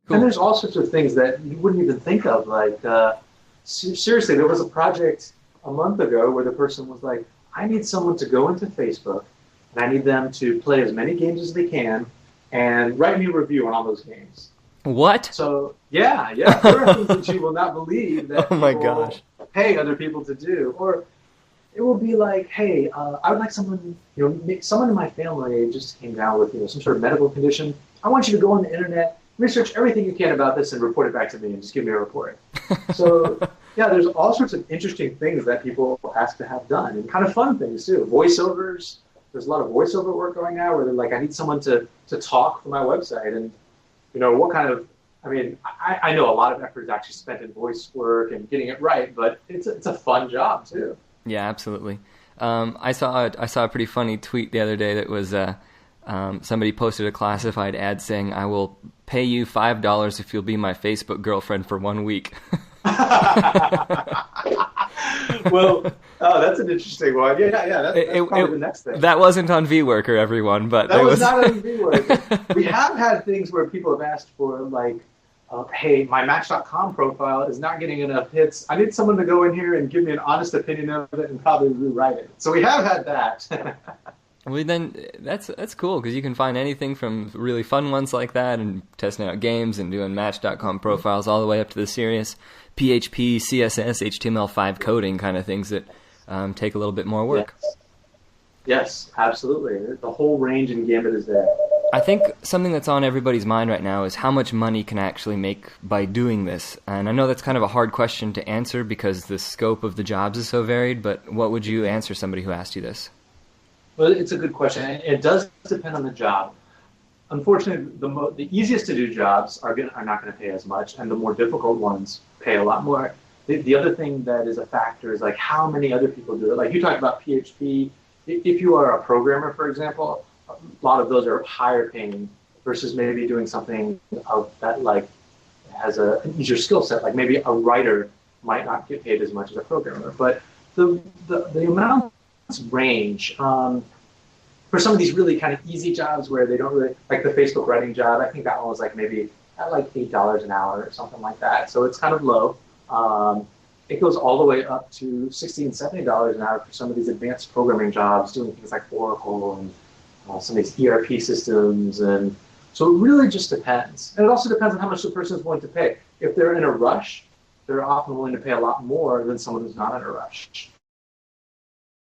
And Cool. there's all sorts of things that you wouldn't even think of. Like, seriously, there was a project a month ago where the person was like, I need someone to go into Facebook and I need them to play as many games as they can and write me a review on all those games. What? So, yeah, yeah, there are things that you will not believe Oh that my people gosh. pay other people to do. Or it will be like, hey, I would like someone, someone in my family just came down with, some sort of medical condition. I want you to go on the internet, research everything you can about this, and report it back to me, and just give me a report. So, yeah, there's all sorts of interesting things that people ask to have done, and kind of fun things too. Voiceovers. There's a lot of voiceover work going now, where they're like, I need someone to talk for my website, and what kind of. I mean, I know a lot of effort is actually spent in voice work and getting it right, but it's a fun job too. Yeah, absolutely. I saw a pretty funny tweet the other day that was somebody posted a classified ad saying, "I will pay you $5 if you'll be my Facebook girlfriend for 1 week." Well, oh, that's an interesting one. Yeah. That's probably the next thing. That wasn't on VWorker, everyone, but That there was was. not on VWork. We have had things where people have asked for like, hey, my Match.com profile is not getting enough hits. I need someone to go in here and give me an honest opinion of it and probably rewrite it. So we have had that. Well, then that's cool because you can find anything from really fun ones like that and testing out games and doing Match.com profiles all the way up to the serious PHP, CSS, HTML5 coding kind of things that take a little bit more work. Yes, absolutely. The whole range and gamut is there. I think something that's on everybody's mind right now is how much money can I actually make by doing this? And I know that's kind of a hard question to answer because the scope of the jobs is so varied, but what would you answer somebody who asked you this? Well, it's a good question. It does depend on the job. Unfortunately, the easiest to do jobs are not going to pay as much, and the more difficult ones pay a lot more. The other thing that is a factor is like how many other people do it. Like you talked about PHP. If you are a programmer, for example, a lot of those are higher paying versus maybe doing something that like has an easier skill set. Like maybe a writer might not get paid as much as a programmer, but the amounts range. For some of these really kind of easy jobs where they don't really like the Facebook writing job, I think that one was like maybe at like $8 an hour or something like that. So it's kind of low. It goes all the way up to $60 and $70 an hour for some of these advanced programming jobs, doing things like Oracle and some of these ERP systems. And so it really just depends. And it also depends on how much the person is willing to pay. If they're in a rush, they're often willing to pay a lot more than someone who's not in a rush.